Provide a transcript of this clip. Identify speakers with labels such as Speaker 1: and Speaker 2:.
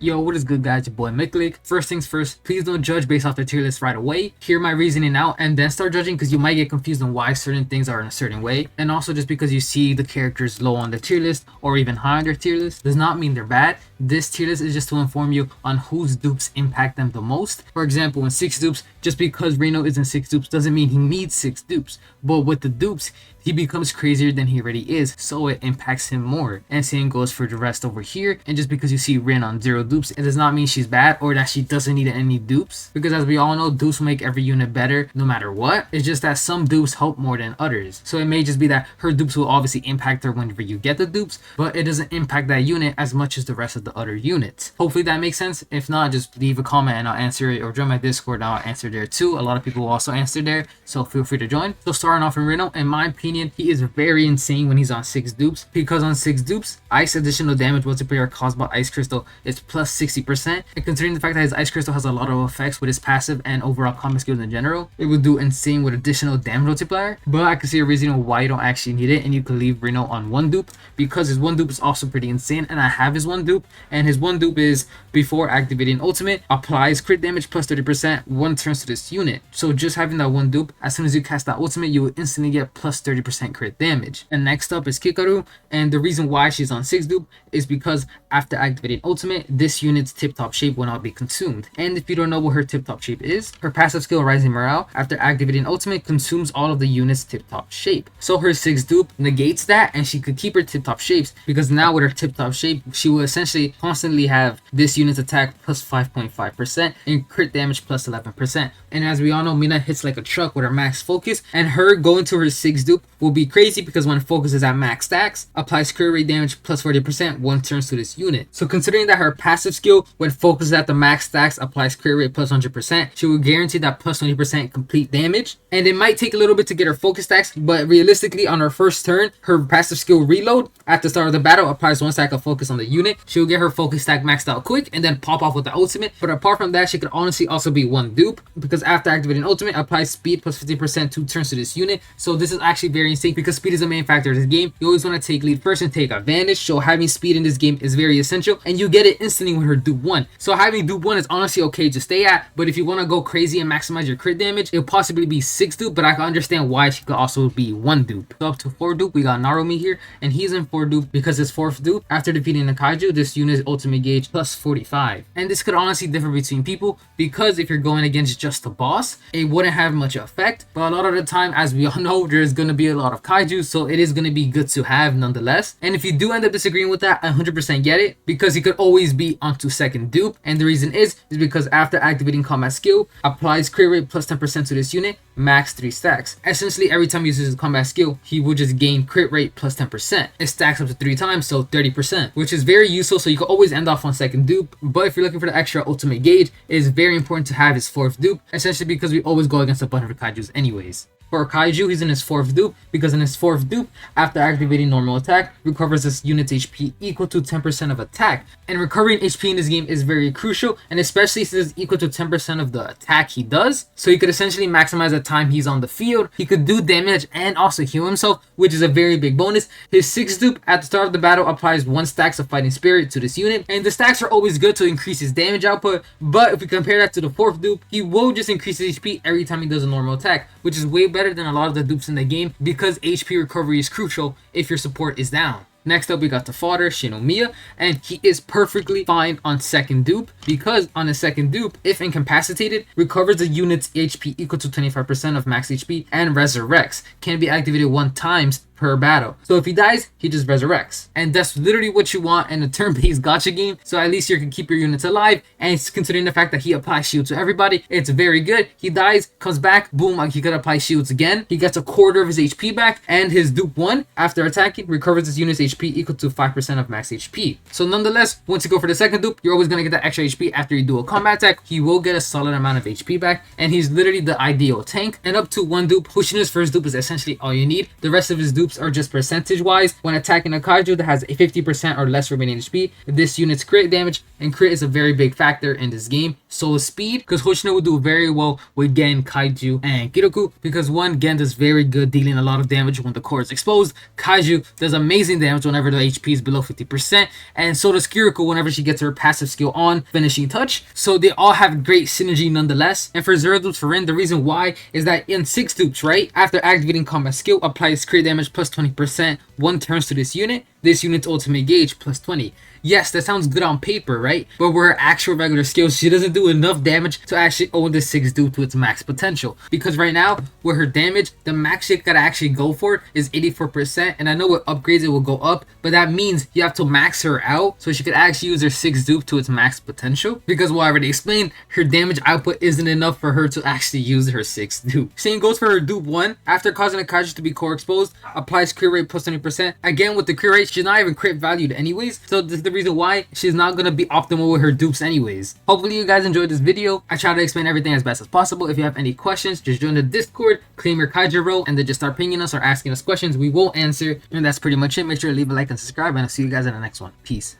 Speaker 1: Yo, what is good, guys? Your boy Miklik. First things first, please don't judge based off the tier list right away. Hear my reasoning out and then start judging, because you might get confused on why certain things are in a certain way. And also, just because you see the characters low on the tier list or even high on their tier list does not mean they're bad. This tier list is just to inform you on whose dupes impact them the most. For example, in 6 dupes, just because Renault is in 6 dupes doesn't mean he needs 6 dupes. But with the dupes, he becomes crazier than he already is, so it impacts him more. And same goes for the rest over here. And just because you see Rin on 0 dupes, it does not mean she's bad or that she doesn't need any dupes, because as we all know, dupes will make every unit better no matter what. It's just that some dupes help more than others. So it may just be that her dupes will obviously impact her whenever you get the dupes, but it doesn't impact that unit as much as the rest of the other units. Hopefully that makes sense. If not, just leave a comment and I'll answer it, or join my Discord and I'll answer there too. A lot of people will also answer there, so feel free to join. So starting off in Renault, in my opinion, he is very insane when he's on 6 dupes, because on 6 dupes, ice additional damage multiplier caused by ice crystal is plus 60%, and considering the fact that his ice crystal has a lot of effects with his passive and overall combat skills in general, it would do insane with additional damage multiplier. But I can see a reason why you don't actually need it, and you can leave Renault on 1 dupe, because his 1 dupe is also pretty insane. And I have his 1 dupe, and his 1 dupe is before activating ultimate, applies crit damage plus 30% 1 turns to this unit. So just having that 1 dupe, as soon as you cast that ultimate, you will instantly get plus 30% crit damage. And next up is Kikaru, and the reason why she's on 6 dupe is because after activating ultimate, this unit's tip-top shape will not be consumed. And if you don't know what her tip-top shape is, her passive skill Rising Morale after activating ultimate consumes all of the unit's tip-top shape. So her 6 dupe negates that, and she could keep her tip-top shapes, because now with her tip-top shape, she will essentially constantly have this unit's attack plus 5.5% and crit damage plus 11%. And as we all know, Mina hits like a truck with her max focus, and her going to her 6 dupe will be crazy, because when focus is at max stacks, applies crit rate damage plus 40% 1 turns to this unit. So considering that her passive skill when focus is at the max stacks applies crit rate plus 100%, she will guarantee that plus 20% complete damage. And it might take a little bit to get her focus stacks, but realistically on her first turn, her passive skill reload at the start of the battle applies 1 stack of focus on the unit. She'll get her focus stack maxed out quick and then pop off with the ultimate. But apart from that, she could honestly also be 1 dupe, because after activating ultimate, applies speed plus 50% 2 turns to this unit. So this is actually very insane, because speed is the main factor of this game. You always want to take lead first and take advantage, so having speed in this game is very essential, and you get it instantly with her dupe 1. So having dupe 1 is honestly okay to stay at, but if you want to go crazy and maximize your crit damage, it'll possibly be 6 dupe, but I can understand why she could also be 1 dupe. So up to 4 dupe, we got Naromi here, and he's in 4 dupe because his 4th dupe, after defeating the Kaiju, this unit's ultimate gauge plus 45. And this could honestly differ between people, because if you're going against just the boss, it wouldn't have much effect, but a lot of the time, as we all know, there's going to be a lot of Kaiju, so it is going to be good to have nonetheless. And if you do end up disagreeing with that, I 100% get it, because he could always be onto 2nd dupe, and the reason is because after activating combat skill, applies crit rate plus 10% to this unit, max 3 stacks. Essentially, every time he uses his combat skill, he would just gain crit rate plus 10%. It stacks up to 3 times, so 30%, which is very useful, so you can always end off on 2nd dupe. But if you're looking for the extra ultimate gauge, it is very important to have his 4th dupe, essentially because we always go against a bunch of Kaijus anyways. For Kaiju, he's in his 4th dupe, because in his 4th dupe, after activating normal attack, recovers this unit's HP equal to 10% of attack. And recovering HP in this game is very crucial, and especially since it's equal to 10% of the attack he does. So he could essentially maximize the time he's on the field. He could do damage and also heal himself, which is a very big bonus. His 6th dupe at the start of the battle applies 1 stacks of fighting spirit to this unit, and the stacks are always good to increase his damage output. But if we compare that to the 4th dupe, he will just increase his HP every time he does a normal attack, which is way better than a lot of the dupes in the game, because HP recovery is crucial if your support is down. Next up, we got the fodder, Shinomiya, and he is perfectly fine on 2nd dupe, because on a 2nd dupe, if incapacitated, recovers the unit's HP equal to 25% of max HP and resurrects. Can be activated 1 time per battle. So if he dies, he just resurrects. And that's literally what you want in a turn-based gacha game, so at least you can keep your units alive. And considering the fact that he applies shield to everybody, it's very good. He dies, comes back, boom, he could apply shields again. He gets a quarter of his HP back, and his dupe 1, after attacking, recovers his unit's HP equal to 5% of max HP. So nonetheless, once you go for the 2nd dupe, you're always going to get that extra HP after you do a combat attack. He will get a solid amount of HP back, and he's literally the ideal tank. And up to 1 dupe, pushing his 1st dupe is essentially all you need. The rest of his dupes dupes are just percentage wise. When attacking a kaiju that has a 50% or less remaining HP, this unit's crit damage, and crit is a very big factor in this game. So is speed, because Hoshino will do very well with Gen, Kaiju, and Kiroku, because one, Gen does very good dealing a lot of damage when the core is exposed. Kaiju does amazing damage whenever the HP is below 50%, and so does Kiroku whenever she gets her passive skill on, Finishing Touch. So they all have great synergy nonetheless. And for 0 dupes for Rin, the reason why is that in 6 dupes, right, after activating combat skill, applies crit damage plus 20%, 1 turns to this unit. This unit's ultimate gauge plus 20. Yes, that sounds good on paper, right? But with her actual regular skills, she doesn't do enough damage to actually own the 6 dupe to its max potential. Because right now, with her damage, the max she gotta actually go for is 84%. And I know with upgrades it will go up, but that means you have to max her out so she could actually use her 6 dupe to its max potential. Because what I already explained, her damage output isn't enough for her to actually use her 6 dupe. Same goes for her dupe 1. After causing a kaiju to be core exposed, applies crit rate plus 20%. Again, with the crit rate, she's not even crit valued anyways. So this is the reason why she's not gonna be optimal with her dupes anyways. Hopefully you guys enjoyed this video. I try to explain everything as best as possible. If you have any questions, just join the Discord, claim your kaiju role, and then just start pinging us or asking us questions. We will answer. And that's pretty much it. Make sure to leave a like and subscribe, and I'll see you guys in the next one. Peace.